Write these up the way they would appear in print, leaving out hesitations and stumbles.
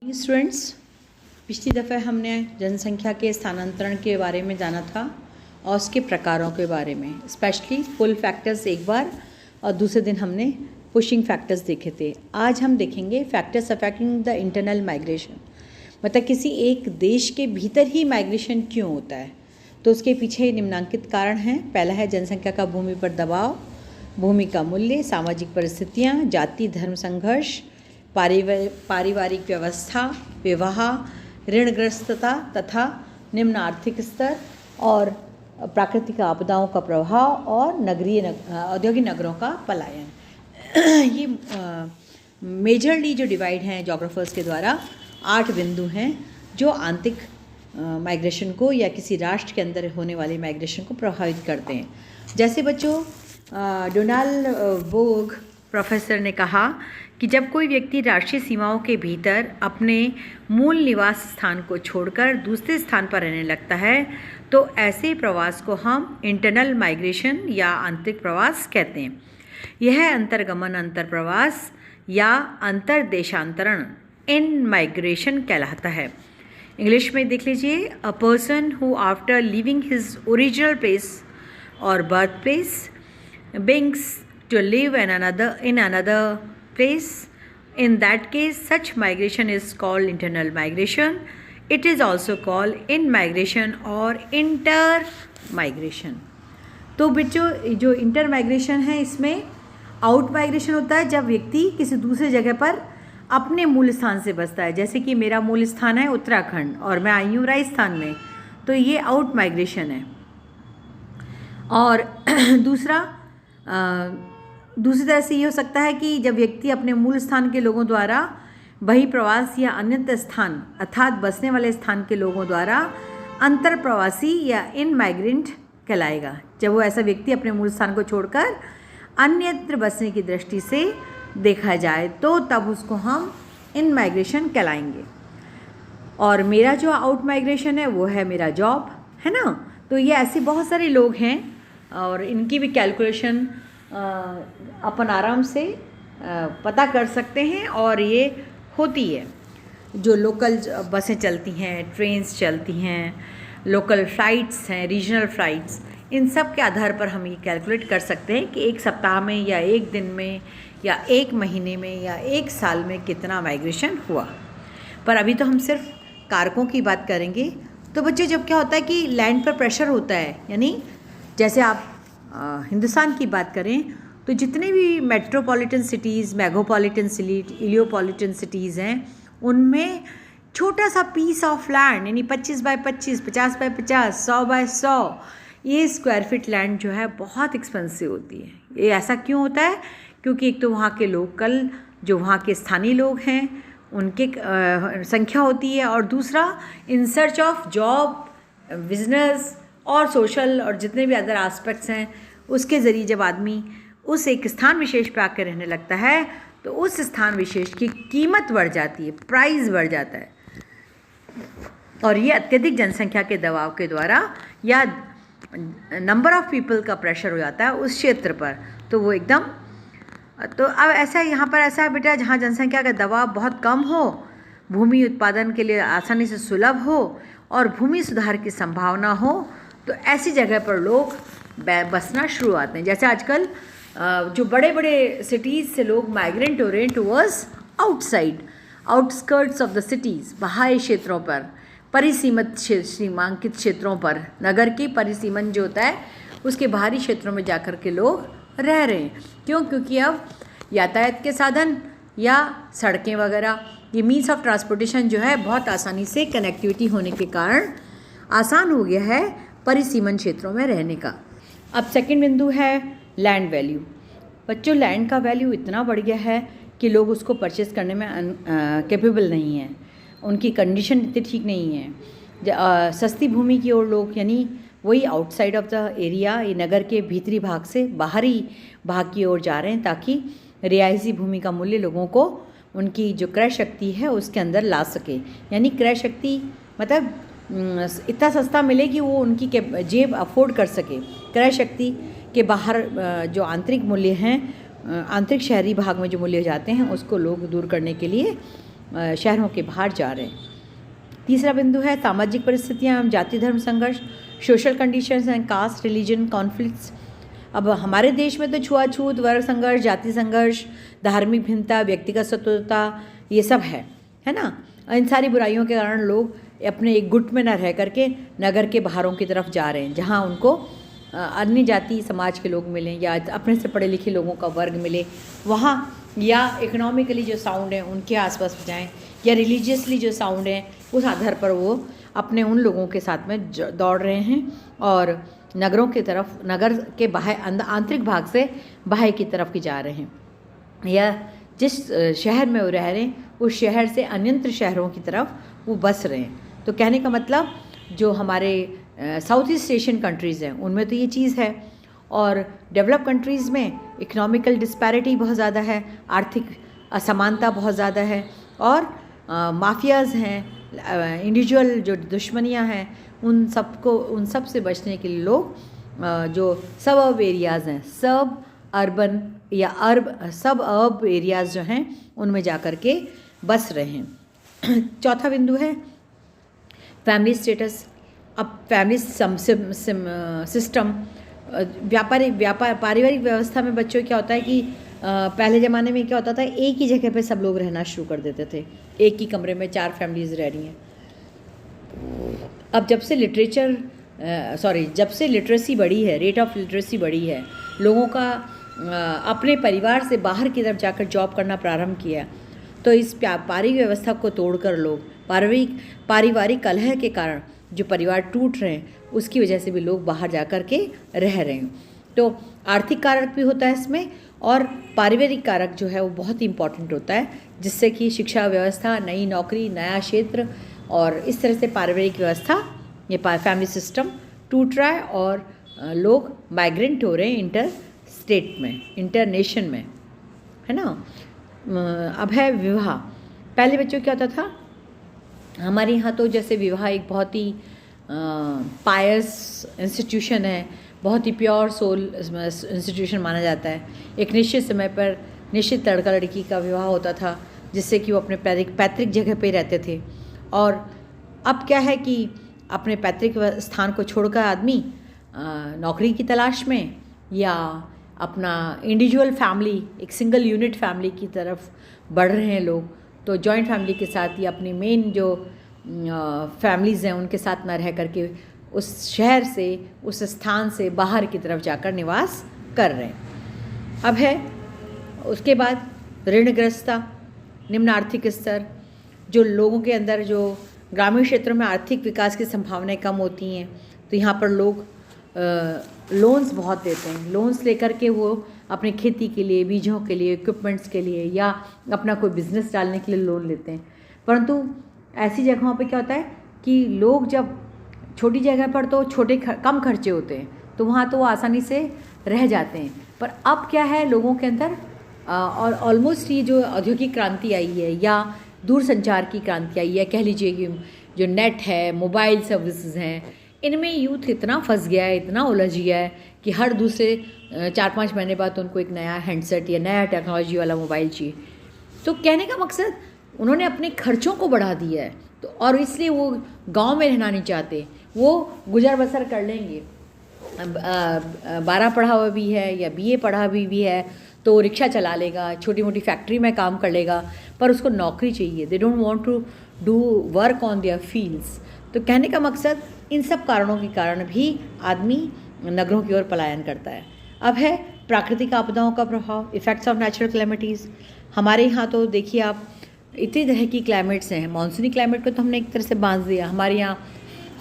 Students, पिछली दफ़े हमने जनसंख्या के स्थानांतरण के बारे में जाना था और उसके प्रकारों के बारे में, स्पेशली पुल फैक्टर्स एक बार और दूसरे दिन हमने पुशिंग फैक्टर्स देखे थे। आज हम देखेंगे factors affecting the internal migration, मतलब किसी एक देश के भीतर ही माइग्रेशन क्यों होता है। तो उसके पीछे निम्नांकित कारण हैं। पहला है जनसंख्या का भूमि पर दबाव, भूमि का मूल्य, सामाजिक परिस्थितियाँ, जाति धर्म संघर्ष, पारिवारिक व्यवस्था, विवाह, ऋणग्रस्तता तथा निम्न आर्थिक स्तर और प्राकृतिक आपदाओं का प्रभाव और नगरीय औद्योगिक नगरों का पलायन। ये मेजरली जो डिवाइड हैं जोग्राफर्स के द्वारा 8 बिंदु हैं जो आंतरिक माइग्रेशन को या किसी राष्ट्र के अंदर होने वाले माइग्रेशन को प्रभावित करते हैं। जैसे बच्चों, डोनाल्ड बोग प्रोफेसर ने कहा कि जब कोई व्यक्ति राष्ट्रीय सीमाओं के भीतर अपने मूल निवास स्थान को छोड़कर दूसरे स्थान पर रहने लगता है तो ऐसे प्रवास को हम इंटरनल माइग्रेशन या आंतरिक प्रवास कहते हैं। यह अंतर्गमन अंतर्प्रवास या अंतर्देशांतरण इन माइग्रेशन कहलाता है। इंग्लिश में देख लीजिए, a person who after living his original place और birth place brings to live in another place. In that case, such migration is called internal migration. It is also called in-migration or inter-migration. तो बच्चों, जो inter migration है इसमें out migration होता है जब व्यक्ति किसी दूसरे जगह पर अपने मूल स्थान से बसता है। जैसे कि मेरा मूल स्थान है उत्तराखंड और मैं आई हूँ राजस्थान में, तो ये आउट माइग्रेशन है। और दूसरी तरह से ये हो सकता है कि जब व्यक्ति अपने मूल स्थान के लोगों द्वारा बहिप्रवास या अन्यत्र स्थान अर्थात बसने वाले स्थान के लोगों द्वारा अंतर प्रवासी या इन माइग्रेंट कहलाएगा। जब वो ऐसा व्यक्ति अपने मूल स्थान को छोड़कर अन्यत्र बसने की दृष्टि से देखा जाए तो तब उसको हम इन माइग्रेशन कहलाएंगे। और मेरा जो आउट माइग्रेशन है वो है मेरा जॉब, है ना। तो ये ऐसे बहुत सारे लोग हैं और इनकी भी कैलकुलेशन अपन आराम से पता कर सकते हैं और ये होती है। जो लोकल बसें चलती हैं, ट्रेन्स चलती हैं, लोकल फ़्लाइट्स हैं, रीजनल फ़्लाइट्स, इन सब के आधार पर हम ये कैलकुलेट कर सकते हैं कि एक सप्ताह में या एक दिन में या एक महीने में या एक साल में कितना माइग्रेशन हुआ। पर अभी तो हम सिर्फ कारकों की बात करेंगे। तो बच्चों, जब क्या होता है कि लैंड पर प्रेशर होता है, यानी जैसे आप हिंदुस्तान की बात करें तो जितने भी मेट्रोपॉलिटन सिटीज़, मेगापॉलिटन सिटी, इलियोपॉलिटन सिटीज़ हैं, उनमें छोटा सा पीस ऑफ लैंड यानी 25 बाय 25, 50 बाय 50, 100 बाय 100 ये स्क्वायर फीट लैंड जो है बहुत एक्सपेंसिव होती है। ये ऐसा क्यों होता है? क्योंकि एक तो वहाँ के लोकल जो वहाँ के स्थानीय लोग हैं उनके संख्या होती है, और दूसरा in search of job, business और सोशल और जितने भी अदर एस्पेक्ट्स हैं उसके ज़रिए जब आदमी उस एक स्थान विशेष पर आकर रहने लगता है तो उस स्थान विशेष की कीमत बढ़ जाती है, प्राइस बढ़ जाता है। और ये अत्यधिक जनसंख्या के दबाव के द्वारा या नंबर ऑफ पीपल का प्रेशर हो जाता है उस क्षेत्र पर, तो वो एकदम। तो अब ऐसा यहाँ पर ऐसा है बेटा, जहाँ जनसंख्या का दबाव बहुत कम हो, भूमि उत्पादन के लिए आसानी से सुलभ हो और भूमि सुधार की संभावना हो, तो ऐसी जगह पर लोग बसना शुरू आते हैं। जैसे आजकल जो बड़े बड़े सिटीज़ से लोग माइग्रेंट हो रहे हैं towards outside, outskirts of the cities, बाहरी क्षेत्रों पर, परिसीमित सीमांकित क्षेत्रों पर, नगर की परिसीमन जो होता है उसके बाहरी क्षेत्रों में जाकर के लोग रह रहे हैं। क्यों? क्योंकि अब यातायात के साधन या सड़कें वगैरह, ये मीन्स ऑफ ट्रांसपोर्टेशन जो है बहुत आसानी से कनेक्टिविटी होने के कारण आसान हो गया है परिसीमन क्षेत्रों में रहने का। अब सेकंड बिंदु है लैंड वैल्यू। बच्चों, लैंड का वैल्यू इतना बढ़ गया है कि लोग उसको परचेस करने में कैपेबल नहीं हैं, उनकी कंडीशन इतनी ठीक नहीं है। सस्ती भूमि की ओर लोग, यानी वही आउटसाइड ऑफ द एरिया, ये नगर के भीतरी भाग से बाहरी भाग की ओर जा रहे हैं ताकि रियायती भूमि का मूल्य लोगों को उनकी जो क्रय शक्ति है उसके अंदर ला सके। यानी क्रय शक्ति मतलब इतना सस्ता मिले कि वो उनकी जेब अफोर्ड कर सके। क्रय शक्ति के बाहर जो आंतरिक मूल्य हैं, आंतरिक शहरी भाग में जो मूल्य जाते हैं उसको लोग दूर करने के लिए शहरों के बाहर जा रहे हैं। तीसरा बिंदु है सामाजिक परिस्थितियाँ एवं जाति धर्म संघर्ष, social conditions and caste religion conflicts. अब हमारे देश में तो छुआछूत, वर्ग संघर्ष, जाति संघर्ष, धार्मिक भिन्नता, व्यक्तिगत स्वतंत्रता, ये सब है ना। इन सारी बुराइयों के कारण लोग अपने एक गुट में न रह करके नगर के बाहरों की तरफ जा रहे हैं, जहाँ उनको अन्य जाति समाज के लोग मिलें या अपने से पढ़े लिखे लोगों का वर्ग मिले वहाँ, या इकोनॉमिकली जो साउंड है उनके आसपास जाएं, या रिलीजियसली जो साउंड है उस आधार पर वो अपने उन लोगों के साथ में दौड़ रहे हैं और नगरों की तरफ, नगर के बाहर आंतरिक भाग से बाहर की तरफ की जा रहे हैं, या जिस शहर में वो रह रहे हैं उस शहर से अन्यंत्र शहरों की तरफ वो बस रहे हैं। तो कहने का मतलब जो हमारे साउथ ईस्ट एशियन कंट्रीज़ हैं उनमें तो ये चीज़ है, और डेवलप कंट्रीज़ में इकोनॉमिकल डिस्पैरिटी बहुत ज़्यादा है, आर्थिक असमानता बहुत ज़्यादा है, और माफियाज़ हैं, इंडिविजुअल जो दुश्मनियां हैं, उन सब से बचने के लिए लोग जो सब अर्ब एरियाज़ हैं, सब अर्बन या सब अर्ब एरियाज़ जो हैं उनमें जा कर के बस रहे हैं। चौथा बिंदु है फैमिली स्टेटस। अब फैमिली सिस्टम, पारिवारिक व्यवस्था में बच्चों क्या होता है कि पहले ज़माने में क्या होता था, एक ही जगह पे सब लोग रहना शुरू कर देते थे, एक ही कमरे में 4 फैमिलीज़ रह रही हैं। अब जब से लिटरेसी बढ़ी है, रेट ऑफ लिटरेसी बढ़ी है, लोगों का अपने परिवार से बाहर की तरफ जाकर जॉब करना प्रारंभ किया, तो इस पारिवारिक व्यवस्था को तोड़कर लोग पारिवारिक कलह के कारण जो परिवार टूट रहे हैं उसकी वजह से भी लोग बाहर जा कर के रह रहे हैं। तो आर्थिक कारक भी होता है इसमें, और पारिवारिक कारक जो है वो बहुत ही इम्पॉर्टेंट होता है, जिससे कि शिक्षा व्यवस्था, नई नौकरी, नया क्षेत्र, और इस तरह से पारिवारिक व्यवस्था, ये फैमिली सिस्टम टूट रहा है और लोग माइग्रेंट हो रहे हैं इंटर स्टेट में, इंटर नेशन में, है ना। अब है विवाह। पहले बच्चों क्या होता था, हमारे यहाँ तो जैसे विवाह एक बहुत ही पायस इंस्टीट्यूशन है, बहुत ही प्योर सोल इंस्टीट्यूशन माना जाता है। एक निश्चित समय पर निश्चित लड़का लड़की का विवाह होता था, जिससे कि वो अपने पैतृक जगह पे रहते थे, और अब क्या है कि अपने पैतृक स्थान को छोड़कर आदमी नौकरी की तलाश में या अपना इंडिविजुअल फैमिली, एक सिंगल यूनिट फैमिली की तरफ बढ़ रहे हैं लोग। तो जॉइंट फैमिली के साथ या अपनी मेन जो फैमिलीज़ हैं उनके साथ ना रह करके उस शहर से, उस स्थान से बाहर की तरफ जाकर निवास कर रहे हैं। अब है उसके बाद ऋणग्रस्तता, निम्न आर्थिक स्तर, जो लोगों के अंदर जो ग्रामीण क्षेत्रों में आर्थिक विकास की संभावनाएं कम होती हैं, तो यहाँ पर लोग लोन्स बहुत देते हैं। लोन्स लेकर के वो अपनी खेती के लिए, बीजों के लिए, इक्विपमेंट्स के लिए, या अपना कोई बिजनेस डालने के लिए लोन लेते हैं। परंतु ऐसी जगहों पे क्या होता है कि लोग जब छोटी जगह पर तो कम खर्चे होते हैं, तो वहाँ तो वो आसानी से रह जाते हैं। पर अब क्या है, लोगों के अंदर और ऑलमोस्ट ये जो औद्योगिक क्रांति आई है या दूरसंचार की क्रांति आई है, कह लीजिए कि जो नेट है, मोबाइल सर्विसेज हैं, इनमें यूथ इतना फंस गया है, इतना उलझ गया है कि हर दूसरे 4-5 महीने बाद उनको एक नया हैंडसेट या नया टेक्नोलॉजी वाला मोबाइल चाहिए। तो कहने का मकसद, उन्होंने अपने खर्चों को बढ़ा दिया है, तो और इसलिए वो गांव में रहना नहीं चाहते, वो गुजर बसर कर लेंगे। 12 पढ़ा हुआ भी है या BA पढ़ा भी है तो रिक्शा चला लेगा, छोटी मोटी फैक्ट्री में काम कर लेगा, पर उसको नौकरी चाहिए। They don't want to do work on their fields. तो कहने का मकसद, इन सब कारणों के कारण भी आदमी नगरों की ओर पलायन करता है। अब है प्राकृतिक आपदाओं का प्रभाव, इफ़ेक्ट्स ऑफ नेचुरल क्लाइमिटीज़। हमारे यहाँ तो देखिए आप, इतनी तरह की क्लाइमेट्स हैं। मॉनसूनी क्लाइमेट को तो हमने एक तरह से बांध दिया। हमारे यहाँ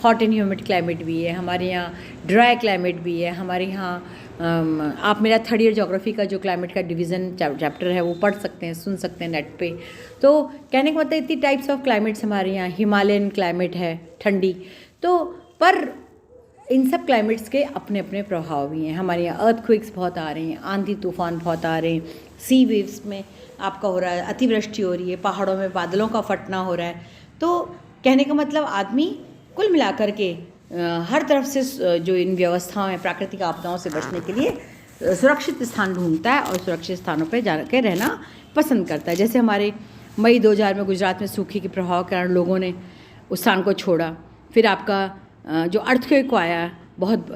हॉट एंड ह्यूमिड क्लाइमेट भी है, हमारे यहाँ ड्राई क्लाइमेट भी है, हमारे यहाँ आप मेरा 3rd ईयर ज्योग्राफी का जो क्लाइमेट का डिवीज़न चैप्टर है वो पढ़ सकते हैं, सुन सकते हैं नेट पे। तो कहने का मतलब इतनी टाइप्स ऑफ क्लाइमेट्स हमारे यहाँ, हिमालयन क्लाइमेट है ठंडी, तो पर इन सब क्लाइमेट्स के अपने अपने प्रभाव भी हैं। हमारे यहाँ अर्थक्वेक्स बहुत आ रहे हैं, आंधी तूफान बहुत आ रहे हैं, सी वेव्स में आपका हो रहा है, अतिवृष्टि हो रही है, पहाड़ों में बादलों का फटना हो रहा है। तो कहने का मतलब आदमी कुल मिलाकर के हर तरफ से जो इन व्यवस्थाओं में प्राकृतिक आपदाओं से बचने के लिए सुरक्षित स्थान ढूंढता है और सुरक्षित स्थानों पर जा के रहना पसंद करता है। जैसे हमारे मई 2000 में गुजरात में सूखे के प्रभाव के कारण लोगों ने उस स्थान को छोड़ा। फिर आपका जो अर्थक्वेक को आया बहुत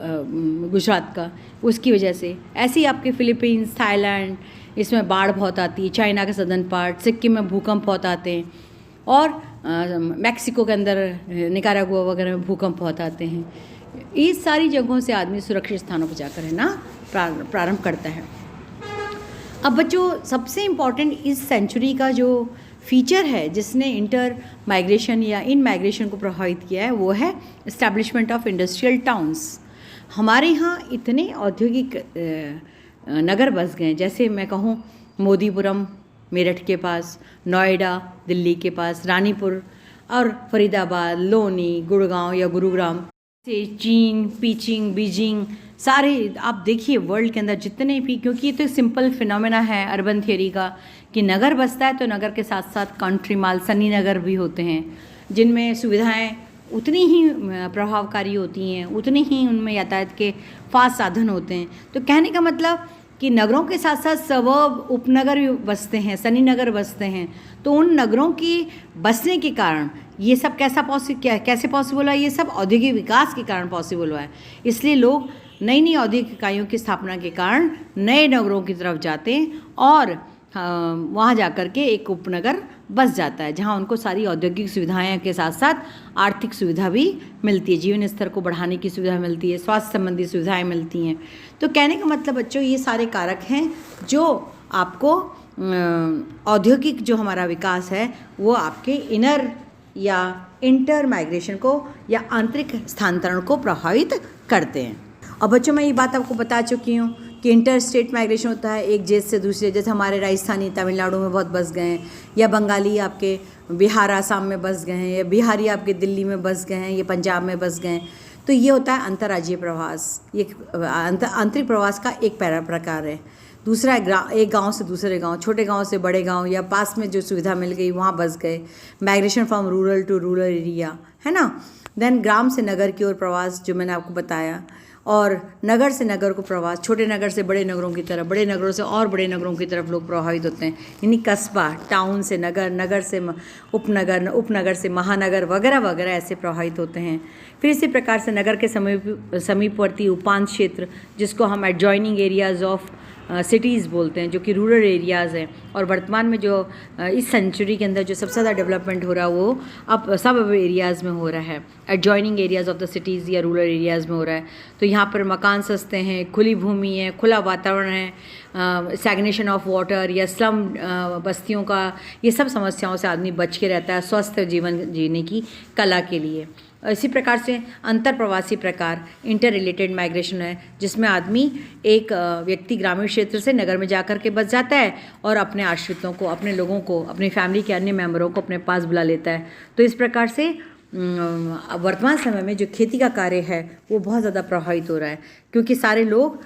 गुजरात का, उसकी वजह से। ऐसे ही आपके फिलीपींस, थाईलैंड, इसमें बाढ़ बहुत आती है। चाइना का सदर्न पार्ट, सिक्किम में भूकंप बहुत आते हैं, और मैक्सिको के अंदर निकारागुआ वगैरह में भूकंप बहुत आते हैं। इस सारी जगहों से आदमी सुरक्षित स्थानों पर जाकर है ना प्रारंभ करता है। अब बच्चों, सबसे इम्पॉर्टेंट इस सेंचुरी का जो फीचर है जिसने इंटर माइग्रेशन या इन माइग्रेशन को प्रभावित किया है, वो है इस्टेब्लिशमेंट ऑफ इंडस्ट्रियल टाउन्स। हमारे यहाँ इतने औद्योगिक नगर बस गए, जैसे मैं कहूँ मोदीपुरम मेरठ के पास, नोएडा दिल्ली के पास, रानीपुर और फरीदाबाद, लोनी, गुड़गांव या गुरुग्राम से चीन, पीचिंग, बीजिंग, सारे आप देखिए वर्ल्ड के अंदर जितने भी, क्योंकि ये तो सिंपल फिनोमेना है अर्बन थियरी का कि नगर बसता है तो नगर के साथ साथ कंट्री माल, सनी नगर भी होते हैं, जिनमें सुविधाएं उतनी ही प्रभावकारी होती हैं, उतने ही उनमें यातायात के फास्ट साधन होते हैं। तो कहने का मतलब कि नगरों के साथ साथ सबर्ब, उपनगर भी बसते हैं, सनी नगर बसते हैं। तो उन नगरों की बसने के कारण ये सब कैसे पॉसिबल हुआ? ये सब औद्योगिक विकास के कारण पॉसिबल हुआ है। इसलिए लोग नई नई औद्योगिक इकाइयों की स्थापना के कारण नए नगरों की तरफ जाते हैं और वहाँ जाकर के एक उपनगर बस जाता है, जहाँ उनको सारी औद्योगिक सुविधाएं के साथ साथ आर्थिक सुविधा भी मिलती है, जीवन स्तर को बढ़ाने की सुविधा मिलती है, स्वास्थ्य संबंधी सुविधाएं मिलती हैं। तो कहने का मतलब बच्चों, ये सारे कारक हैं जो आपको औद्योगिक जो हमारा विकास है वो आपके इनर या इंटर माइग्रेशन को या आंतरिक स्थानांतरण को प्रभावित करते हैं। और बच्चों, मैं ये बात आपको बता चुकी हूँ कि इंटर स्टेट माइग्रेशन होता है एक देश से दूसरे, जैसे हमारे राजस्थानी तमिलनाडु में बहुत बस गए हैं, या बंगाली आपके बिहार आसाम में बस गए हैं, या बिहारी आपके दिल्ली में बस गए हैं, या पंजाब में बस गए हैं। तो ये होता है अंतर्राज्यीय प्रवास। ये आंतरिक प्रवास का एक प्रकार है। दूसरा एक गांव से दूसरे गांव, छोटे गांव से बड़े गांव, या पास में जो सुविधा मिल गई वहाँ बस गए। Migration from rural to rural area, है ना। देन ग्राम से नगर की ओर प्रवास, जो मैंने आपको बताया, और नगर से नगर को प्रवास, छोटे नगर से बड़े नगरों की तरफ, बड़े नगरों से और बड़े नगरों की तरफ लोग प्रभावित होते हैं। यानी कस्बा, टाउन से नगर, नगर से उपनगर, उपनगर से महानगर वगैरह वगैरह ऐसे प्रभावित होते हैं। फिर इसी प्रकार से नगर के समीपवर्ती उपांत क्षेत्र, जिसको हम एडजॉइनिंग एरियाज़ ऑफ सिटीज़ बोलते हैं, जो कि रूरल एरियाज़ हैं। और वर्तमान में जो इस सेंचुरी के अंदर जो सबसे ज़्यादा डेवलपमेंट हो रहा है वो अब सब एरियाज़ में हो रहा है, adjoining areas of the cities या रूरल एरियाज़ में हो रहा है। तो यहाँ पर मकान सस्ते हैं, खुली भूमि है, खुला वातावरण है, स्टैग्नेशन ऑफ वाटर या स्लम बस्तियों का, ये सब समस्याओं से आदमी बच के रहता है स्वस्थ जीवन जीने की कला के लिए। इसी प्रकार से अंतर प्रवासी प्रकार इंटर रिलेटेड माइग्रेशन है, जिसमें आदमी एक व्यक्ति ग्रामीण क्षेत्र से नगर में जाकर के बस जाता है और अपने आश्रितों को, अपने लोगों को, अपनी फैमिली के अन्य मेंबरों को अपने पास बुला लेता है। तो इस प्रकार से वर्तमान समय में जो खेती का कार्य है वो बहुत ज़्यादा प्रभावित हो रहा है, क्योंकि सारे लोग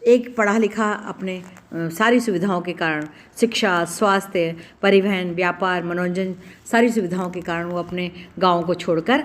एक पढ़ा लिखा अपने सारी सुविधाओं के कारण, शिक्षा, स्वास्थ्य, परिवहन, व्यापार, मनोरंजन, सारी सुविधाओं के कारण वो अपने गाँव को छोड़कर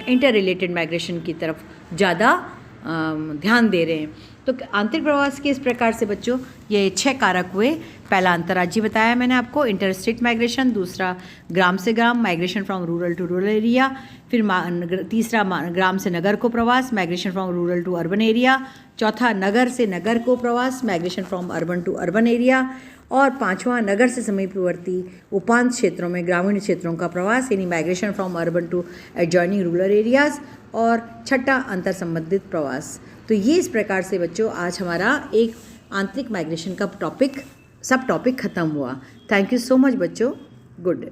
इंटर रिलेटेड माइग्रेशन की तरफ ज़्यादा ध्यान दे रहे हैं। तो आंतरिक प्रवास के इस प्रकार से बच्चों ये 6 कारक हुए। पहला अंतर्राज्यीय बताया मैंने आपको, इंटर स्टेट माइग्रेशन। दूसरा ग्राम से ग्राम, migration from rural to rural area. फिर तीसरा ग्राम से नगर को प्रवास, migration from rural to urban area. चौथा नगर से नगर को प्रवास, migration from urban to urban area. और पांचवा नगर से समीपवर्ती उपांत क्षेत्रों में ग्रामीण क्षेत्रों का प्रवास, यानी migration from urban to adjoining rural areas. और छठा अंतर संबंधित प्रवास। तो ये इस प्रकार से बच्चों आज हमारा एक आंतरिक माइग्रेशन का सब टॉपिक ख़त्म हुआ। थैंक यू सो मच बच्चों, गुड।